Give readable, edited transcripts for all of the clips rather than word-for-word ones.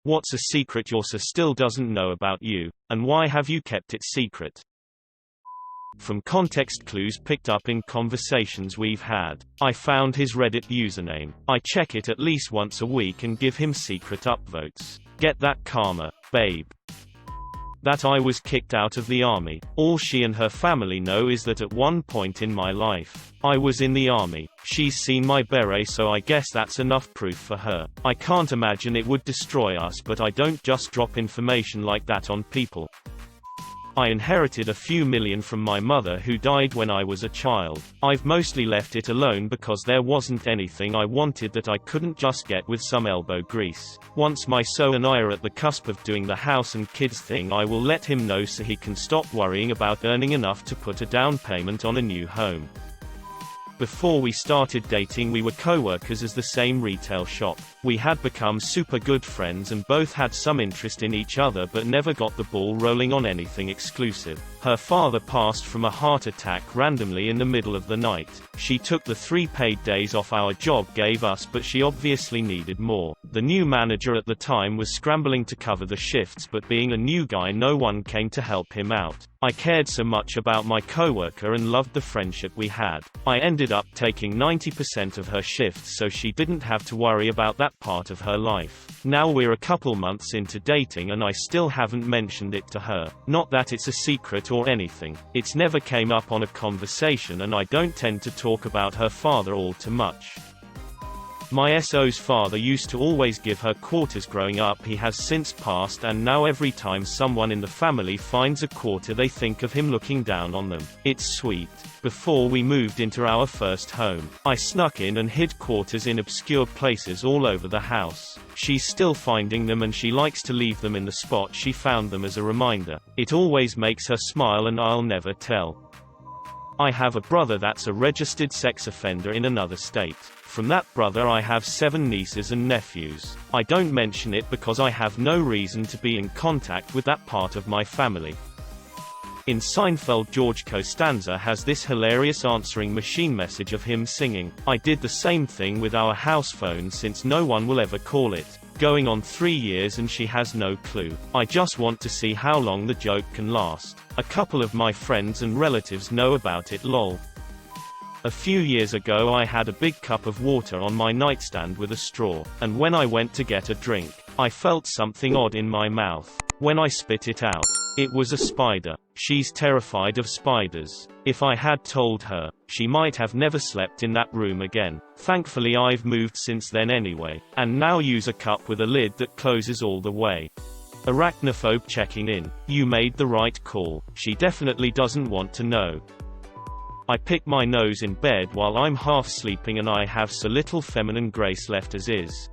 What's a secret your sir still doesn't know about you, and why have you kept it secret? From context clues picked up in conversations we've had. I found his Reddit username. I check it at least once a week and give him secret upvotes. Get that karma, babe. That I was kicked out of the army. All she and her family know is that at one point in my life, I was in the army. She's seen my beret, so I guess that's enough proof for her. I can't imagine it would destroy us, but I don't just drop information like that on people. I inherited a few million from my mother who died when I was a child. I've mostly left it alone because there wasn't anything I wanted that I couldn't just get with some elbow grease. Once my so and I are at the cusp of doing the house and kids thing, I will let him know so he can stop worrying about earning enough to put a down payment on a new home. Before we started dating, we were co-workers at the same retail shop. We had become super good friends and both had some interest in each other but never got the ball rolling on anything exclusive. Her father passed from a heart attack randomly in the middle of the night. She took the 3 paid days off our job gave us, but she obviously needed more. The new manager at the time was scrambling to cover the shifts, but being a new guy, no one came to help him out. I cared so much about my coworker and loved the friendship we had. I ended up taking 90% of her shifts so she didn't have to worry about that part of her life. Now we're a couple months into dating and I still haven't mentioned it to her. Not that it's a secret or anything. It's never came up on a conversation, and I don't tend to talk about her father all too much. My SO's father used to always give her quarters growing up. He has since passed, and now every time someone in the family finds a quarter they think of him looking down on them. It's sweet. Before we moved into our first home, I snuck in and hid quarters in obscure places all over the house. She's still finding them and she likes to leave them in the spot she found them as a reminder. It always makes her smile and I'll never tell. I have a brother that's a registered sex offender in another state. From that brother I have 7 nieces and nephews. I don't mention it because I have no reason to be in contact with that part of my family. In Seinfeld, George Costanza has this hilarious answering machine message of him singing, "I did the same thing with our house phone since no one will ever call it." Going on 3 years and she has no clue. I just want to see how long the joke can last. A couple of my friends and relatives know about it, lol. A few years ago I had a big cup of water on my nightstand with a straw, and when I went to get a drink, I felt something odd in my mouth. When I spit it out, it was a spider. She's terrified of spiders. If I had told her, she might have never slept in that room again. Thankfully I've moved since then anyway, and now use a cup with a lid that closes all the way. Arachnophobe checking in. You made the right call. She definitely doesn't want to know. I pick my nose in bed while I'm half sleeping and I have so little feminine grace left as is.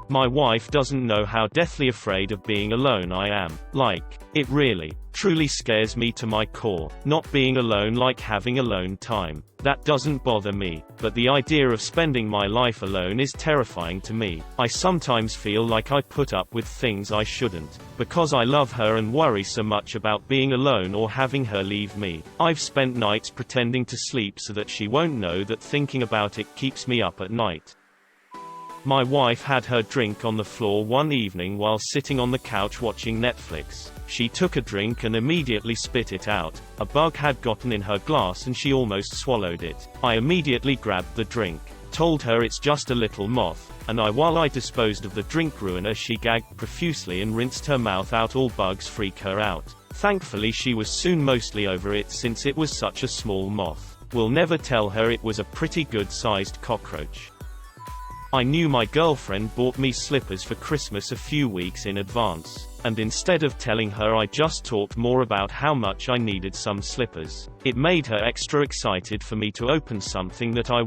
My wife doesn't know how deathly afraid of being alone I am. Like, it really, truly scares me to my core. Not being alone, like having alone time. That doesn't bother me, but the idea of spending my life alone is terrifying to me. I sometimes feel like I put up with things I shouldn't, because I love her and worry so much about being alone or having her leave me. I've spent nights pretending to sleep so that she won't know that thinking about it keeps me up at night. My wife had her drink on the floor one evening while sitting on the couch watching Netflix. She took a drink and immediately spit it out. A bug had gotten in her glass and she almost swallowed it. I immediately grabbed the drink, told her it's just a little moth, and while I disposed of the drink ruiner, she gagged profusely and rinsed her mouth out. All bugs freak her out. Thankfully she was soon mostly over it since it was such a small moth. Will never tell her it was a pretty good-sized cockroach. I knew my girlfriend bought me slippers for Christmas a few weeks in advance, and instead of telling her I just talked more about how much I needed some slippers. It made her extra excited for me to open something that I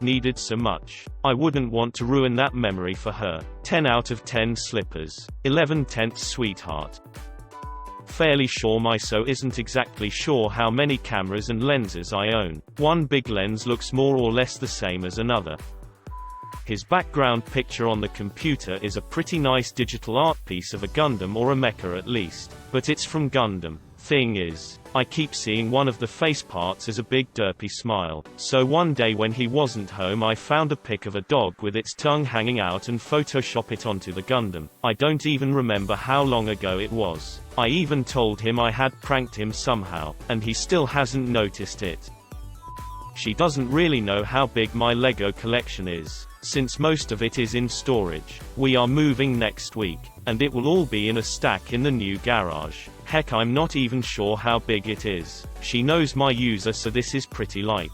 needed so much. I wouldn't want to ruin that memory for her. 10 out of 10 slippers. 11/10 sweetheart. Fairly sure my so isn't exactly sure how many cameras and lenses I own. One big lens looks more or less the same as another. His background picture on the computer is a pretty nice digital art piece of a Gundam or a mecha at least. But it's from Gundam. Thing is, I keep seeing one of the face parts as a big derpy smile. So one day when he wasn't home I found a pic of a dog with its tongue hanging out and Photoshop it onto the Gundam. I don't even remember how long ago it was. I even told him I had pranked him somehow, and he still hasn't noticed it. She doesn't really know how big my Lego collection is, since most of it is in storage. We are moving next week, and it will all be in a stack in the new garage. Heck, I'm not even sure how big it is. She knows my user, so this is pretty light.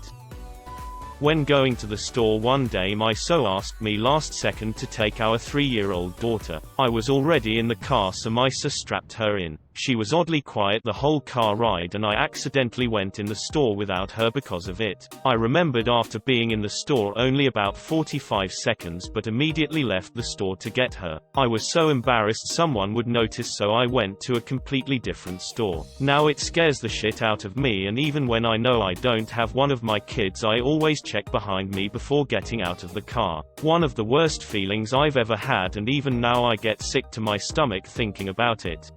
When going to the store one day, my so asked me last second to take our 3-year-old daughter. I was already in the car, so my so strapped her in. She was oddly quiet the whole car ride, and I accidentally went in the store without her because of it. I remembered after being in the store only about 45 seconds, but immediately left the store to get her. I was so embarrassed someone would notice, so I went to a completely different store. Now it scares the shit out of me, and even when I know I don't have one of my kids, I always check behind me before getting out of the car. One of the worst feelings I've ever had, and even now I get sick to my stomach thinking about it.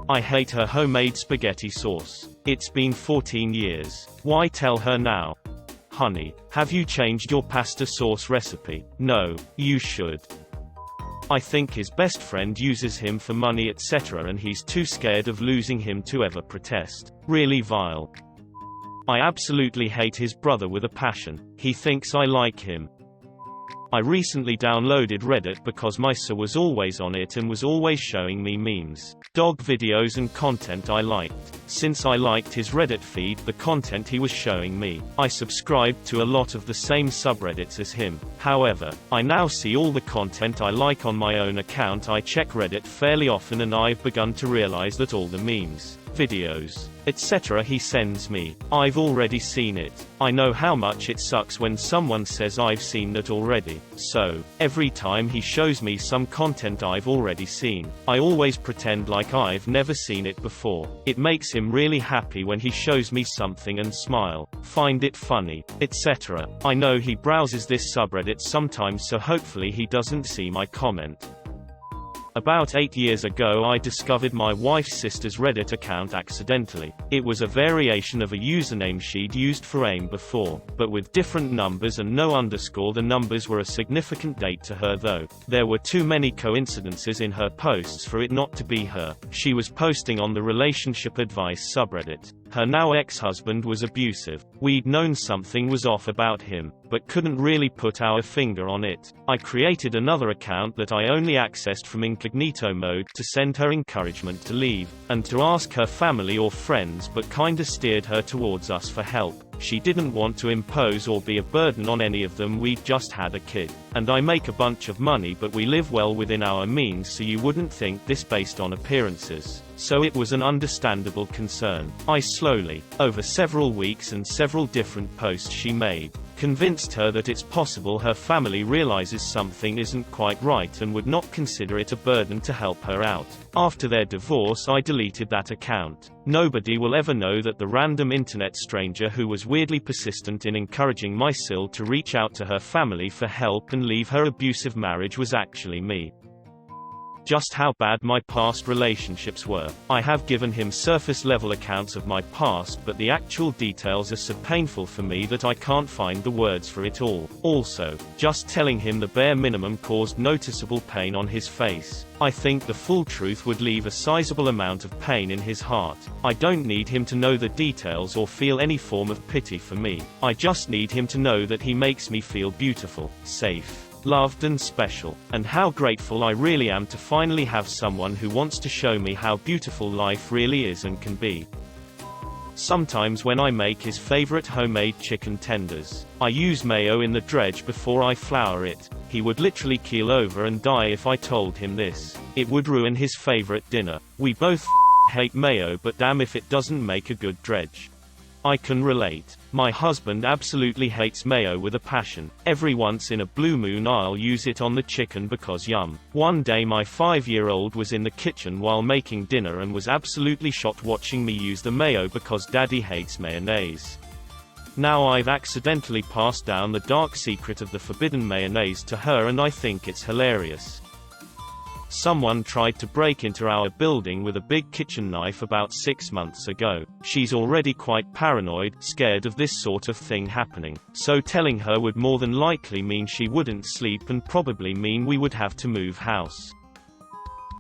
I hate her homemade spaghetti sauce. It's been 14 years. Why tell her now? Honey, have you changed your pasta sauce recipe? No, you should. I think his best friend uses him for money, etc., and he's too scared of losing him to ever protest. Really vile. I absolutely hate his brother with a passion. He thinks I like him. I recently downloaded Reddit because my son was always on it and was always showing me memes, dog videos and content I liked. Since I liked his Reddit feed, the content he was showing me, I subscribed to a lot of the same subreddits as him. However, I now see all the content I like on my own account. I check Reddit fairly often, and I've begun to realize that all the memes, videos, etc. he sends me, I've already seen it. I know how much it sucks when someone says I've seen that already. So, every time he shows me some content I've already seen, I always pretend like I've never seen it before. It makes him really happy when he shows me something and smile, find it funny, etc. I know he browses this subreddit sometimes, so hopefully he doesn't see my comment. About 8 years ago I discovered my wife's sister's Reddit account accidentally. It was a variation of a username she'd used for AIM before, but with different numbers and no underscore. The numbers were a significant date to her, though. There were too many coincidences in her posts for it not to be her. She was posting on the relationship advice subreddit. Her now ex-husband was abusive. We'd known something was off about him, but couldn't really put our finger on it. I created another account that I only accessed from incognito mode to send her encouragement to leave, and to ask her family or friends, but kinda steered her towards us for help. She didn't want to impose or be a burden on any of them. We'd just had a kid. And I make a bunch of money, but we live well within our means, so you wouldn't think this based on appearances. So it was an understandable concern. I slowly, over several weeks and several different posts she made, convinced her that it's possible her family realizes something isn't quite right and would not consider it a burden to help her out. After their divorce, I deleted that account. Nobody will ever know that the random internet stranger who was weirdly persistent in encouraging my sil to reach out to her family for help and leave her abusive marriage was actually me. Just how bad my past relationships were. I have given him surface-level accounts of my past, but the actual details are so painful for me that I can't find the words for it all. Also, just telling him the bare minimum caused noticeable pain on his face. I think the full truth would leave a sizable amount of pain in his heart. I don't need him to know the details or feel any form of pity for me. I just need him to know that he makes me feel beautiful, safe, loved and special, and how grateful I really am to finally have someone who wants to show me how beautiful life really is and can be. Sometimes when I make his favorite homemade chicken tenders, I use mayo in the dredge before I flour it. He would literally keel over and die if I told him this. It would ruin his favorite dinner. We both hate mayo, but damn if it doesn't make a good dredge. I can relate. My husband absolutely hates mayo with a passion. Every once in a blue moon I'll use it on the chicken because yum. One day my 5-year-old was in the kitchen while making dinner and was absolutely shocked watching me use the mayo because daddy hates mayonnaise. Now I've accidentally passed down the dark secret of the forbidden mayonnaise to her, and I think it's hilarious. Someone tried to break into our building with a big kitchen knife about 6 months ago. She's already quite paranoid, scared of this sort of thing happening. So telling her would more than likely mean she wouldn't sleep and probably mean we would have to move house.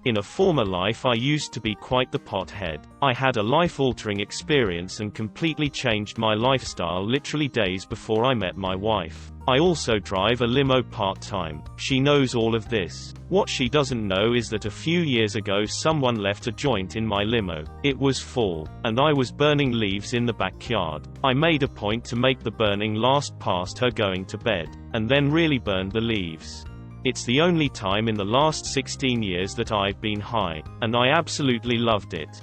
In a former life I used to be quite the pothead. I had a life-altering experience and completely changed my lifestyle literally days before I met my wife. I also drive a limo part-time. She knows all of this. What she doesn't know is that a few years ago someone left a joint in my limo. It was fall, and I was burning leaves in the backyard. I made a point to make the burning last past her going to bed, and then really burned the leaves. It's the only time in the last 16 years that I've been high, and I absolutely loved it.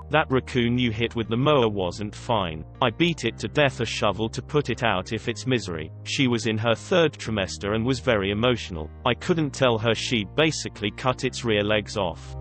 That raccoon you hit with the mower wasn't fine. I beat it to death a shovel to put it out of its misery. She was in her 3rd trimester and was very emotional. I couldn't tell her she'd basically cut its rear legs off.